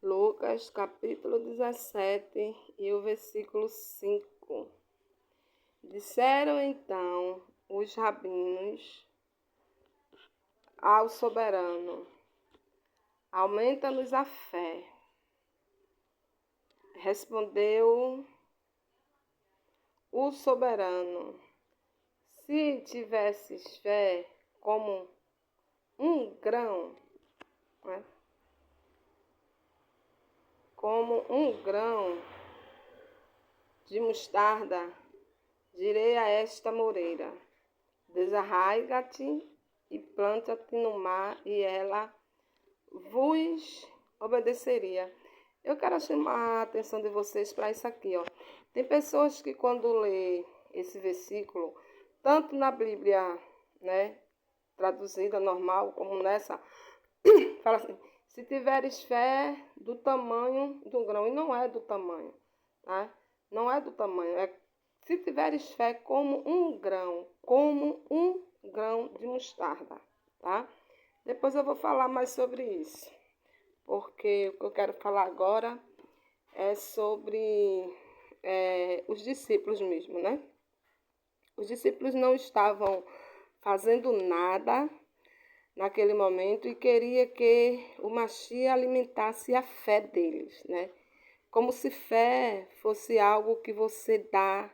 Lucas, capítulo 17 e o versículo 5. Disseram então os rabinos ao soberano: aumenta-nos a fé. Respondeu o soberano: se tivesses fé como um grão, né? Como um grão de mostarda, direi a esta moreira: desarraiga-te e planta-te no mar, e ela vos obedeceria. Eu quero chamar a atenção de vocês para isso aqui, ó. Tem pessoas que quando lê esse versículo, tanto na Bíblia, né, traduzida normal, como nessa, fala assim: se tiveres fé do tamanho do grão, e não é do tamanho, tá? Não é do tamanho, é se tiveres fé como um grão de mostarda, tá? Depois eu vou falar mais sobre isso, porque o que eu quero falar agora é sobre os discípulos mesmo, né? Os discípulos não estavam fazendo nada naquele momento e queria que o Machia alimentasse a fé deles, né? Como se fé fosse algo que você dá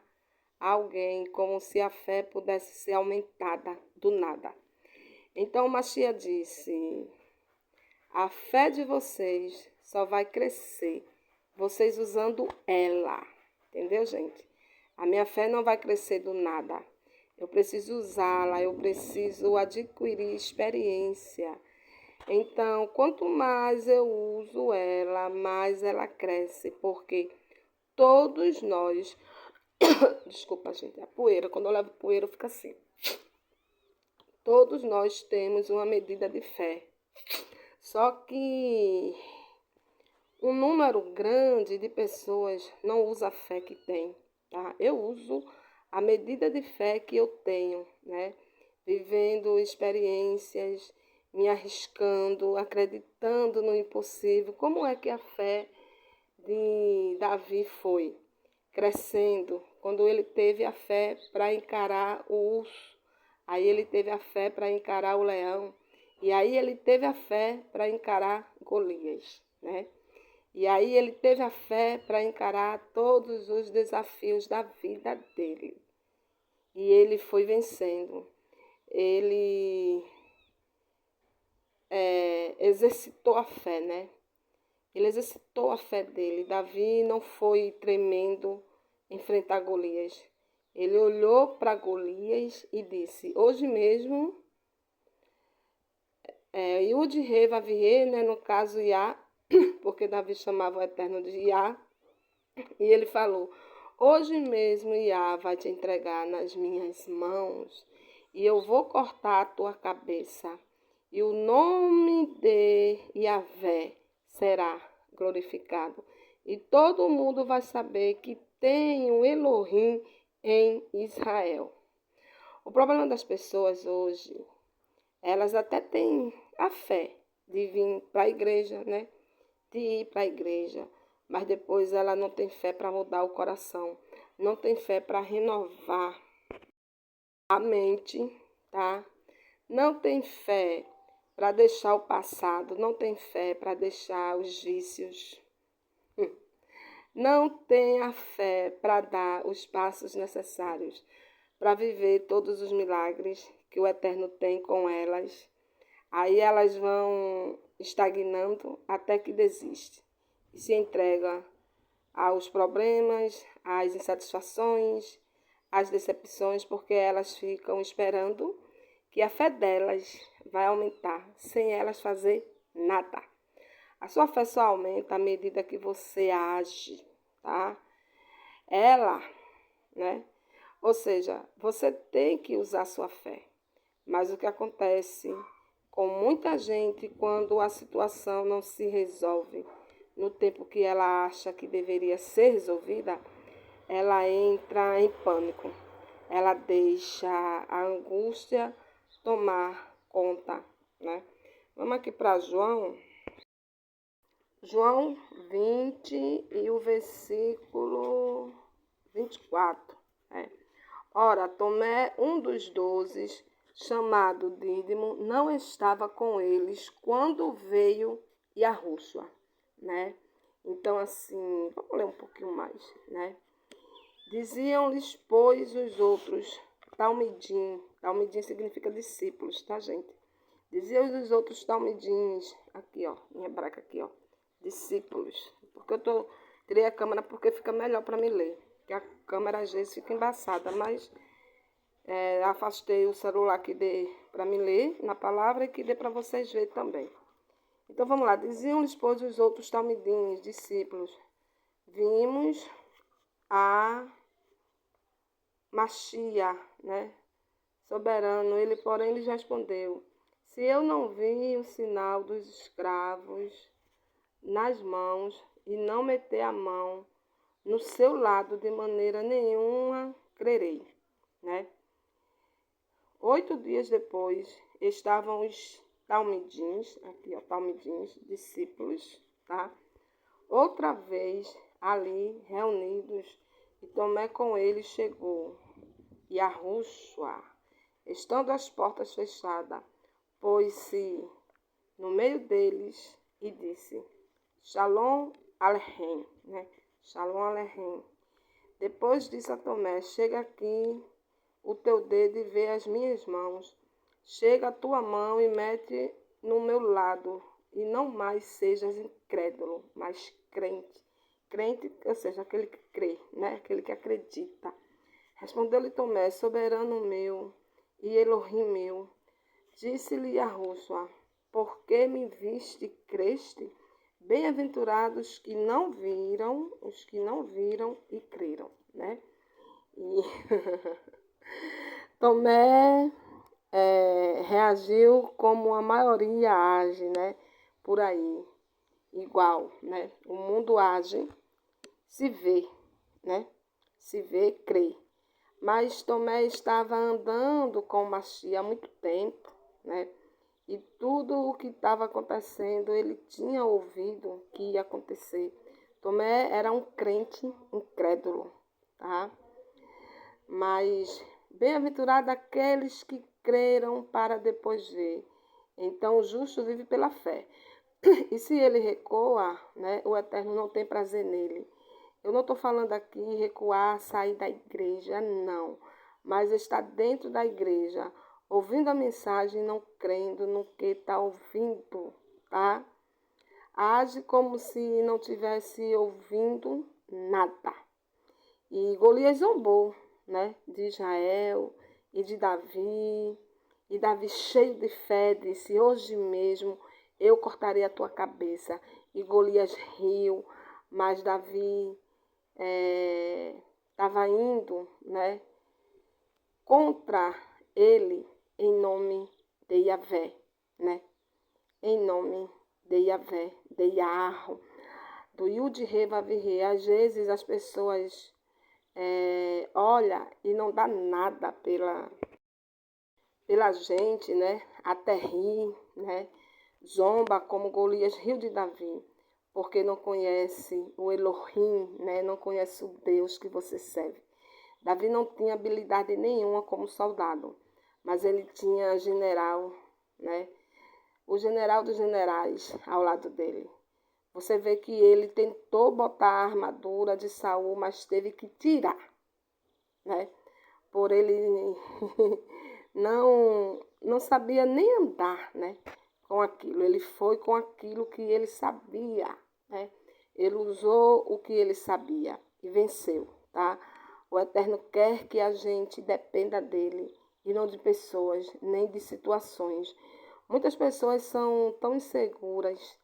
a alguém, como se a fé pudesse ser aumentada do nada. Então o Machia disse: a fé de vocês só vai crescer vocês usando ela, entendeu, gente? A minha fé não vai crescer do nada. Eu preciso usá-la, eu preciso adquirir experiência. Então, quanto mais eu uso ela, mais ela cresce, porque todos nós, desculpa, gente, a poeira, quando eu levo poeira fica assim. Todos nós temos uma medida de fé. Só que um número grande de pessoas não usa a fé que tem, tá? Eu uso a medida de fé que eu tenho, né? Vivendo experiências, me arriscando, acreditando no impossível. Como é que a fé de Davi foi crescendo? Quando ele teve a fé para encarar o urso, aí ele teve a fé para encarar o leão, e aí ele teve a fé para encarar Golias, né? E aí ele teve a fé para encarar todos os desafios da vida dele. E ele foi vencendo. Ele exercitou a fé, né? Ele exercitou a fé dele. Davi não foi tremendo enfrentar Golias. Ele olhou para Golias e disse: hoje mesmo, Yud-Re, Vav-Re, né? No caso, Yah, porque Davi chamava o Eterno de Yah. E ele falou: hoje mesmo Yah vai te entregar nas minhas mãos, e eu vou cortar a tua cabeça, e o nome de Yahvé será glorificado. E todo mundo vai saber que tem um Elohim em Israel. O problema das pessoas hoje, elas até têm a fé de vir para a igreja, né? De ir para a igreja, mas depois ela não tem fé para mudar o coração, não tem fé para renovar a mente, tá? Não tem fé para deixar o passado, não tem fé para deixar os vícios, não tem a fé para dar os passos necessários para viver todos os milagres que o Eterno tem com elas. Aí elas vão estagnando até que desistem e se entrega aos problemas, às insatisfações, às decepções, porque elas ficam esperando que a fé delas vai aumentar, sem elas fazer nada. A sua fé só aumenta à medida que você age, tá? Ela, né? Ou seja, você tem que usar a sua fé. Mas o que acontece com muita gente quando a situação não se resolve no tempo que ela acha que deveria ser resolvida, ela entra em pânico. Ela deixa a angústia tomar conta, né? Vamos aqui para João. João 20 e o versículo 24. Ora, Tomé, um dos 12, chamado Dídimo, não estava com eles quando veio Yahushua, né? Então, assim, vamos ler um pouquinho mais, né? Diziam-lhes, pois, os outros, talmidim significa discípulos, tá, gente? Diziam os outros talmidins, aqui, ó, em hebraico aqui, ó, discípulos. Porque tirei a câmera porque fica melhor para me ler. Porque a câmera às vezes fica embaçada, mas afastei o celular que dê para me ler na palavra e que dê para vocês verem também. Então vamos lá, diziam-lhes, pois, os outros talmidins, discípulos, vimos a Machia, né? Soberano, ele, porém, lhes respondeu, se eu não vi o sinal dos escravos nas mãos e não meter a mão no seu lado, de maneira nenhuma crerei, né? 8 dias depois, estavam os talmidins, aqui ó, talmidins, discípulos, tá? Outra vez ali reunidos, e Tomé com eles chegou, e Yahushua, estando as portas fechadas, pôs-se no meio deles e disse, Shalom Aleichem, né? Shalom Aleichem. Depois disse a Tomé, chega aqui o teu dedo e vê as minhas mãos. Chega a tua mão e mete no meu lado, e não mais sejas incrédulo, mas crente. Crente, ou seja, aquele que crê, né? Aquele que acredita. Respondeu-lhe Tomé, soberano meu e Elohim meu. Disse-lhe Yahushua, por que me viste e creste? Bem-aventurados os que não viram e creram, né? E Tomé reagiu como a maioria age, né? Por aí, igual, né? O mundo age, se vê, né? Se vê, crê. Mas Tomé estava andando com Machia há muito tempo, né? E tudo o que estava acontecendo, ele tinha ouvido que ia acontecer. Tomé era um crente incrédulo, tá? Mas bem-aventurado aqueles que creram para depois ver. Então o justo vive pela fé. E se ele recua, né, o Eterno não tem prazer nele. Eu não estou falando aqui recuar, sair da igreja, não. Mas estar dentro da igreja, ouvindo a mensagem, não crendo no que está ouvindo, tá? Age como se não tivesse ouvindo nada. E Golias zombou, né, de Israel e de Davi. E Davi, cheio de fé, disse, hoje mesmo eu cortarei a tua cabeça. E Golias riu, mas Davi estava indo, né, contra ele em nome de Yahvé, né? Em nome de Yahvé, de Yarro, do Yud-Re, Vav-Re. Às vezes as pessoas olham e não dá nada pela gente, né? Até ri, né? Zomba como Golias riu de Davi, porque não conhece o Elohim, né? Não conhece o Deus que você serve. Davi não tinha habilidade nenhuma como soldado, mas ele tinha general, né? O general dos generais ao lado dele. Você vê que ele tentou botar a armadura de Saul, mas teve que tirar, né? Por ele não sabia nem andar, né? Com aquilo. Ele foi com aquilo que ele sabia, né? Ele usou o que ele sabia e venceu, tá? O Eterno quer que a gente dependa dele e não de pessoas, nem de situações. Muitas pessoas são tão inseguras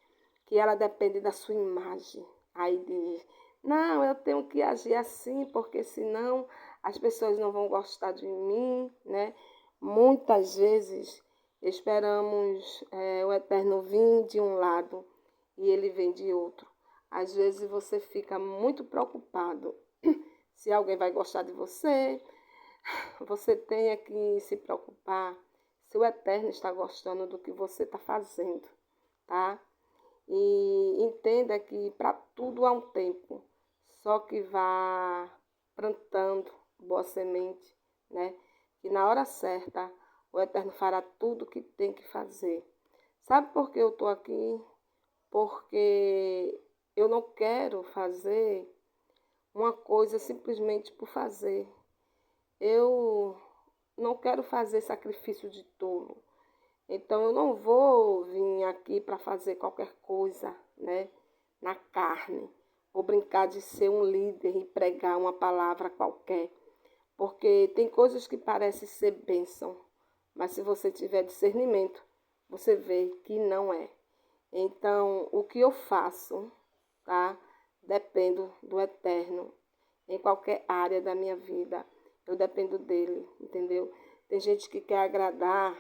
que ela depende da sua imagem. Aí diz, não, eu tenho que agir assim, porque senão as pessoas não vão gostar de mim, né? Muitas vezes esperamos o Eterno vir de um lado e ele vem de outro. Às vezes você fica muito preocupado se alguém vai gostar de você. Você tem que se preocupar se o Eterno está gostando do que você está fazendo, tá? E entenda que para tudo há um tempo, só que vá plantando boa semente, né? Que na hora certa o Eterno fará tudo o que tem que fazer. Sabe por que eu estou aqui? Porque eu não quero fazer uma coisa simplesmente por fazer. Eu não quero fazer sacrifício de tolo. Então eu não vou vir aqui para fazer qualquer coisa, né, na carne, ou brincar de ser um líder e pregar uma palavra qualquer, porque tem coisas que parecem ser bênção, mas se você tiver discernimento, você vê que não é. Então, o que eu faço, tá? Dependo do Eterno em qualquer área da minha vida. Eu dependo dele, entendeu? Tem gente que quer agradar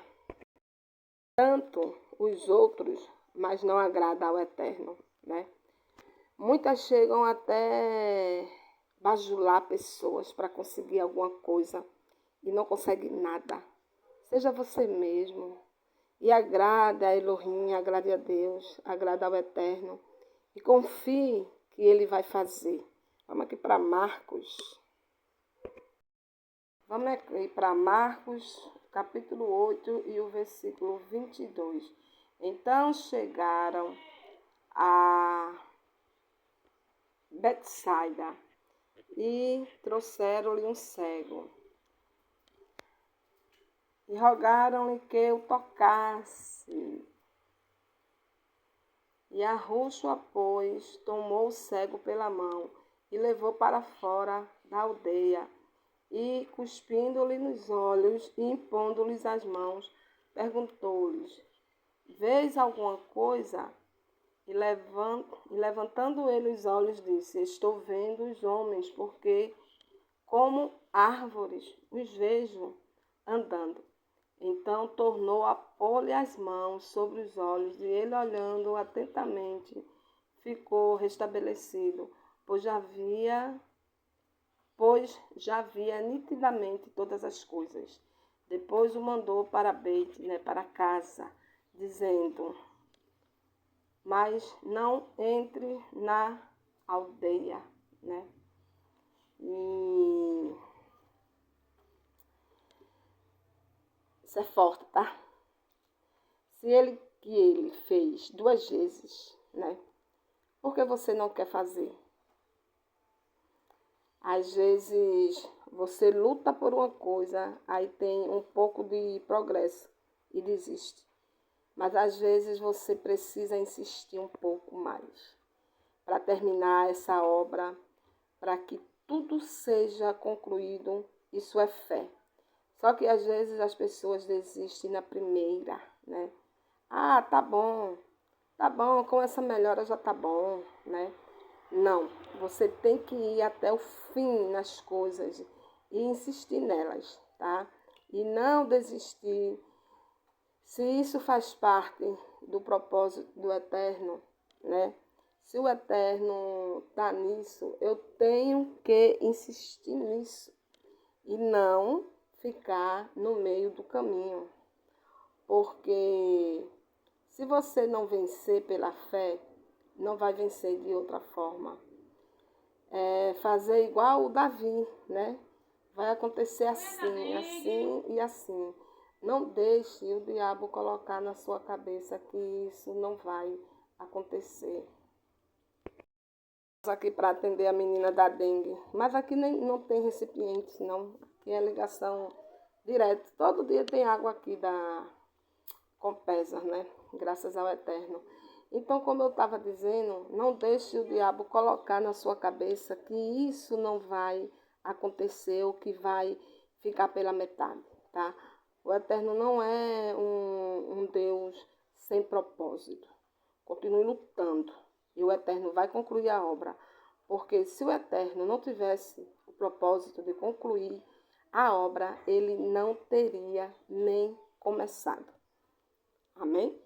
tanto os outros, mas não agrada ao Eterno, né? Muitas chegam até bajular pessoas para conseguir alguma coisa e não conseguem nada. Seja você mesmo e agrade a Elohim, agrade a Deus, agrade ao Eterno e confie que Ele vai fazer. Vamos aqui para Marcos. Vamos aqui para Marcos, capítulo 8 e o versículo 22. Então chegaram a Betsaida e trouxeram-lhe um cego. E rogaram-lhe que o tocasse. E Arruxo, pois, tomou o cego pela mão e levou para fora da aldeia. E, cuspindo-lhe nos olhos e impondo-lhes as mãos, perguntou-lhes: Vês alguma coisa? E levantando ele os olhos, disse: Estou vendo os homens, porque como árvores os vejo andando. Então tornou a pôr-lhe as mãos sobre os olhos, e ele, olhando atentamente, ficou restabelecido, pois já via nitidamente todas as coisas. Depois o mandou para Beit, né, para casa, dizendo: Mas não entre na aldeia, né? E isso é forte, tá? Se ele fez 2 vezes, né? Por que você não quer fazer? Às vezes você luta por uma coisa, aí tem um pouco de progresso e desiste. Mas às vezes você precisa insistir um pouco mais para terminar essa obra, para que tudo seja concluído. Isso é fé. Só que às vezes as pessoas desistem na primeira, né? Ah, tá bom, com essa melhora já tá bom, né? Não, você tem que ir até o fim nas coisas e insistir nelas, tá? E não desistir. Se isso faz parte do propósito do Eterno, né? Se o Eterno está nisso, eu tenho que insistir nisso e não ficar no meio do caminho. Porque se você não vencer pela fé, não vai vencer de outra forma. Fazer igual o Davi, né? Vai acontecer assim, assim e assim. Não deixe o diabo colocar na sua cabeça que isso não vai acontecer. Aqui para atender a menina da dengue, mas aqui nem não tem recipientes, não. Aqui é ligação direta. Todo dia tem água aqui da Compesa, né? Graças ao Eterno. Então, como eu estava dizendo, não deixe o diabo colocar na sua cabeça que isso não vai acontecer ou que vai ficar pela metade, tá? O Eterno não é um Deus sem propósito. Continue lutando e o Eterno vai concluir a obra. Porque se o Eterno não tivesse o propósito de concluir a obra, ele não teria nem começado. Amém?